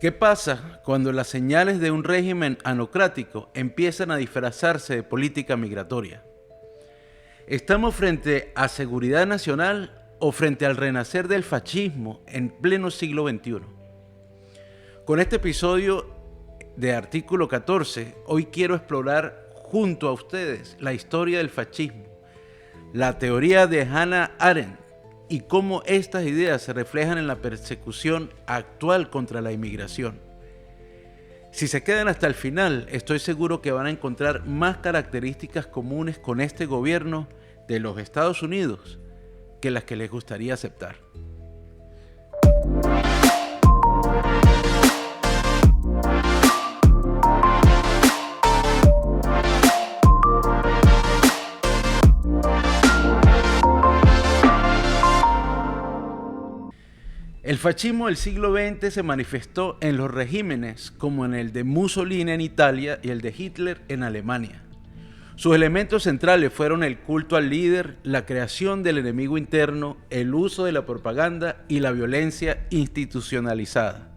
¿Qué pasa cuando las señales de un régimen anocrático empiezan a disfrazarse de política migratoria? ¿Estamos frente a seguridad nacional o frente al renacer del fascismo en pleno siglo XXI? Con este episodio de Artículo 14, hoy quiero explorar junto a ustedes la historia del fascismo, la teoría de Hannah Arendt y cómo estas ideas se reflejan en la persecución actual contra la inmigración. Si se quedan hasta el final, estoy seguro que van a encontrar más características comunes con este gobierno de los Estados Unidos que las que les gustaría aceptar. El fascismo del siglo XX se manifestó en los regímenes como en el de Mussolini en Italia y el de Hitler en Alemania. Sus elementos centrales fueron el culto al líder, la creación del enemigo interno, el uso de la propaganda y la violencia institucionalizada.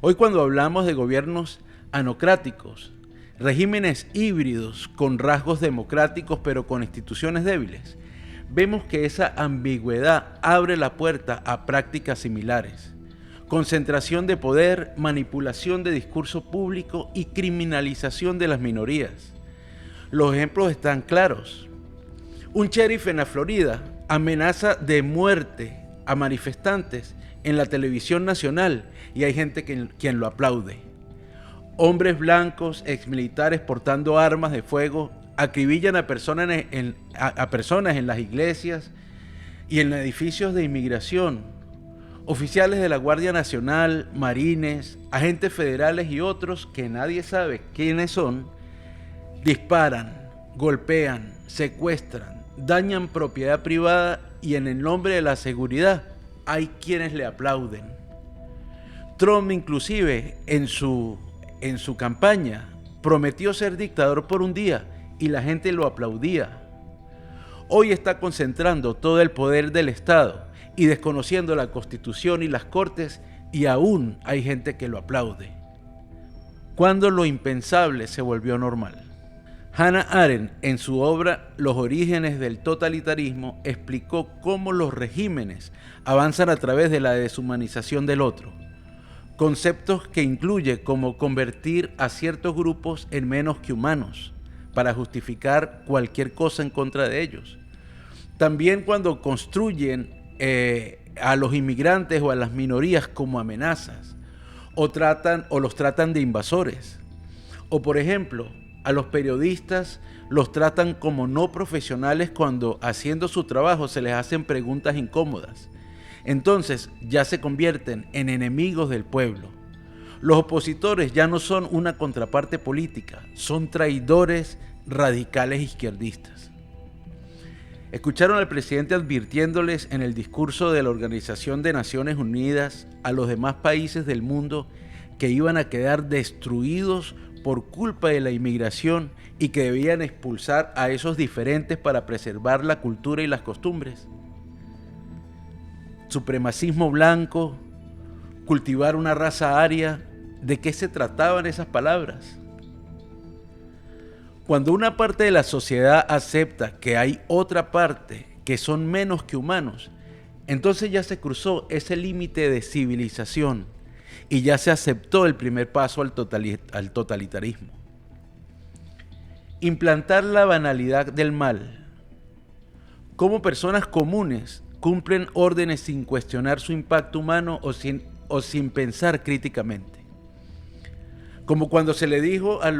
Hoy, cuando hablamos de gobiernos anocráticos, regímenes híbridos con rasgos democráticos pero con instituciones débiles, vemos que esa ambigüedad abre la puerta a prácticas similares: concentración de poder, manipulación de discurso público y criminalización de las minorías. Los ejemplos están claros. Un sheriff en la Florida amenaza de muerte a manifestantes en la televisión nacional y hay gente quien lo aplaude. Hombres blancos, exmilitares portando armas de fuego, acribillan a personas en las iglesias y en edificios de inmigración. Oficiales de la Guardia Nacional, marines, agentes federales y otros que nadie sabe quiénes son, disparan, golpean, secuestran, dañan propiedad privada y en el nombre de la seguridad hay quienes le aplauden. Trump inclusive en su campaña prometió ser dictador por un día y la gente lo aplaudía. Hoy está concentrando todo el poder del Estado y desconociendo la Constitución y las Cortes, y aún hay gente que lo aplaude. Cuando lo impensable se volvió normal. Hannah Arendt, en su obra Los orígenes del totalitarismo, explicó cómo los regímenes avanzan a través de la deshumanización del otro. Conceptos que incluye como convertir a ciertos grupos en menos que humanos, para justificar cualquier cosa en contra de ellos. También cuando construyen a los inmigrantes o a las minorías como amenazas, o los tratan de invasores. O por ejemplo, a los periodistas los tratan como no profesionales cuando haciendo su trabajo se les hacen preguntas incómodas. Entonces ya se convierten en enemigos del pueblo. Los opositores ya no son una contraparte política, son traidores radicales izquierdistas. Escucharon al presidente advirtiéndoles en el discurso de la Organización de Naciones Unidas a los demás países del mundo que iban a quedar destruidos por culpa de la inmigración y que debían expulsar a esos diferentes para preservar la cultura y las costumbres. Supremacismo blanco, cultivar una raza aria. ¿De qué se trataban esas palabras? Cuando una parte de la sociedad acepta que hay otra parte que son menos que humanos, entonces ya se cruzó ese límite de civilización y ya se aceptó el primer paso al totalitarismo. Implantar la banalidad del mal. Cómo personas comunes cumplen órdenes sin cuestionar su impacto humano o sin pensar críticamente. Como cuando se le dijo a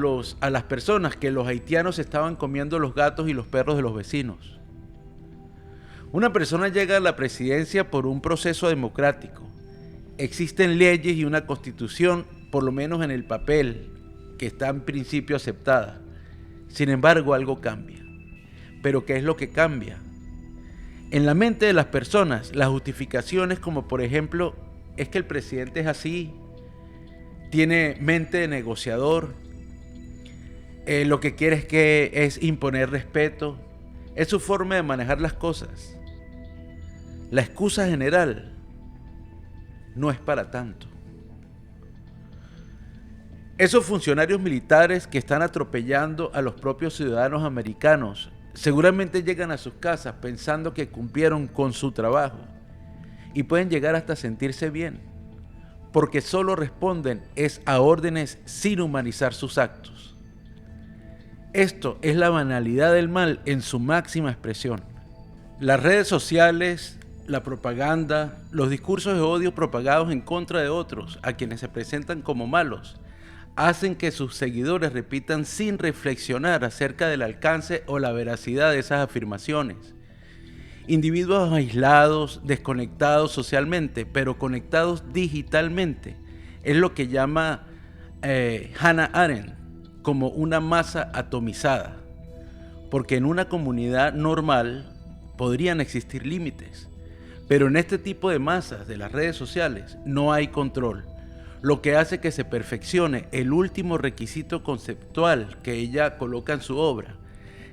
las personas que los haitianos estaban comiendo los gatos y los perros de los vecinos. Una persona llega a la presidencia por un proceso democrático. Existen leyes y una constitución, por lo menos en el papel, que está en principio aceptada. Sin embargo, algo cambia. ¿Pero qué es lo que cambia? En la mente de las personas, las justificaciones como por ejemplo, es que el presidente es así, tiene mente de negociador, lo que quiere es imponer respeto, es su forma de manejar las cosas. La excusa general no es para tanto. Esos funcionarios militares que están atropellando a los propios ciudadanos americanos seguramente llegan a sus casas pensando que cumplieron con su trabajo y pueden llegar hasta sentirse bien, porque solo responden a órdenes sin humanizar sus actos. Esto es la banalidad del mal en su máxima expresión. Las redes sociales, la propaganda, los discursos de odio propagados en contra de otros, a quienes se presentan como malos, hacen que sus seguidores repitan sin reflexionar acerca del alcance o la veracidad de esas afirmaciones. Individuos aislados, desconectados socialmente, pero conectados digitalmente, es lo que llama Hannah Arendt como una masa atomizada, porque en una comunidad normal podrían existir límites, pero en este tipo de masas de las redes sociales no hay control, lo que hace que se perfeccione el último requisito conceptual que ella coloca en su obra,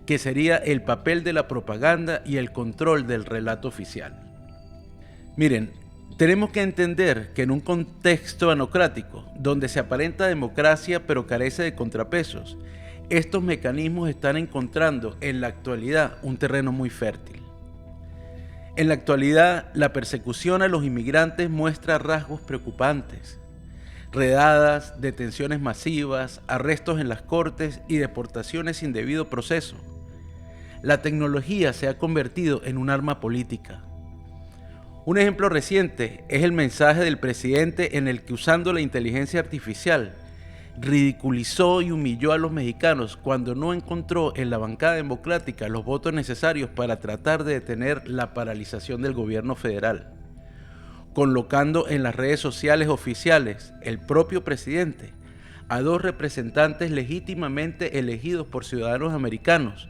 que sería el papel de la propaganda y el control del relato oficial. Miren, tenemos que entender que en un contexto anocrático, donde se aparenta democracia pero carece de contrapesos, estos mecanismos están encontrando en la actualidad un terreno muy fértil. En la actualidad, la persecución a los inmigrantes muestra rasgos preocupantes. Redadas, detenciones masivas, arrestos en las cortes y deportaciones sin debido proceso. La tecnología se ha convertido en un arma política. Un ejemplo reciente es el mensaje del presidente en el que, usando la inteligencia artificial, ridiculizó y humilló a los mexicanos cuando no encontró en la bancada democrática los votos necesarios para tratar de detener la paralización del gobierno federal, colocando en las redes sociales oficiales el propio presidente a dos representantes legítimamente elegidos por ciudadanos americanos,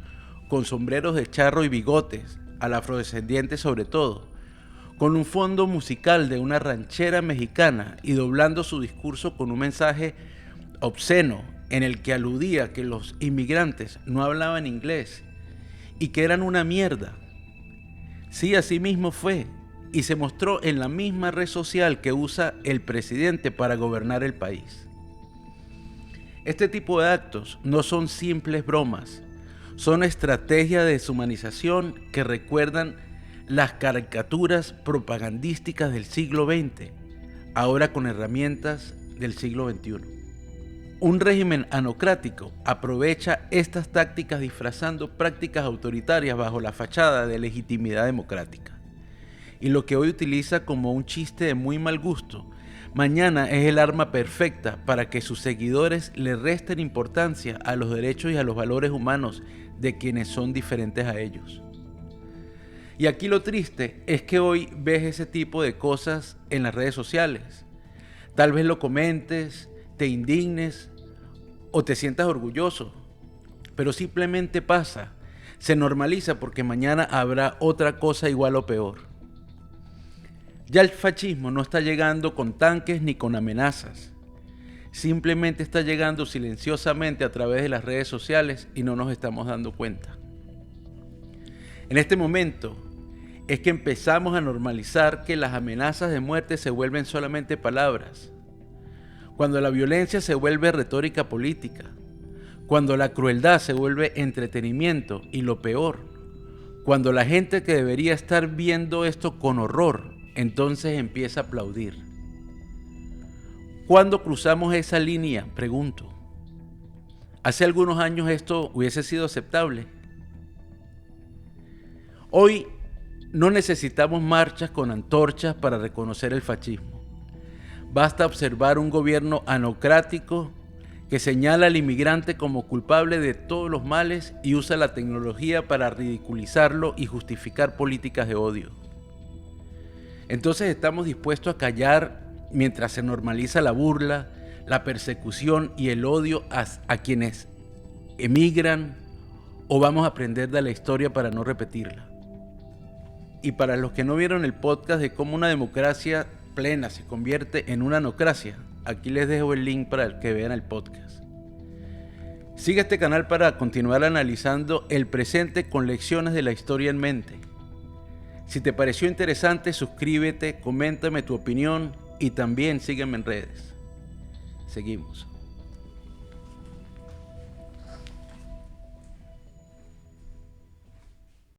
con sombreros de charro y bigotes, al afrodescendiente sobre todo, con un fondo musical de una ranchera mexicana y doblando su discurso con un mensaje obsceno en el que aludía que los inmigrantes no hablaban inglés y que eran una mierda. Sí, así mismo fue, y se mostró en la misma red social que usa el presidente para gobernar el país. Este tipo de actos no son simples bromas, son estrategias de deshumanización que recuerdan las caricaturas propagandísticas del siglo XX, ahora con herramientas del siglo XXI. Un régimen anocrático aprovecha estas tácticas disfrazando prácticas autoritarias bajo la fachada de legitimidad democrática. Y lo que hoy utiliza como un chiste de muy mal gusto, mañana es el arma perfecta para que sus seguidores le resten importancia a los derechos y a los valores humanos de quienes son diferentes a ellos. Y aquí lo triste es que hoy ves ese tipo de cosas en las redes sociales. Tal vez lo comentes, te indignes o te sientas orgulloso, pero simplemente pasa, se normaliza porque mañana habrá otra cosa igual o peor. Ya el fascismo no está llegando con tanques ni con amenazas, simplemente está llegando silenciosamente a través de las redes sociales y no nos estamos dando cuenta. En este momento es que empezamos a normalizar que las amenazas de muerte se vuelven solamente palabras, cuando la violencia se vuelve retórica política, cuando la crueldad se vuelve entretenimiento y lo peor, cuando la gente que debería estar viendo esto con horror, entonces empieza a aplaudir. ¿Cuándo cruzamos esa línea? Pregunto. Hace algunos años esto hubiese sido aceptable. Hoy no necesitamos marchas con antorchas para reconocer el fascismo. Basta observar un gobierno anocrático que señala al inmigrante como culpable de todos los males y usa la tecnología para ridiculizarlo y justificar políticas de odio. Entonces estamos dispuestos a callar mientras se normaliza la burla, la persecución y el odio a quienes emigran, o vamos a aprender de la historia para no repetirla. Y para los que no vieron el podcast de cómo una democracia plena se convierte en una anocracia, aquí les dejo el link para que vean el podcast. Sigue este canal para continuar analizando el presente con lecciones de la historia en mente. Si te pareció interesante, suscríbete, coméntame tu opinión y también sígueme en redes. Seguimos.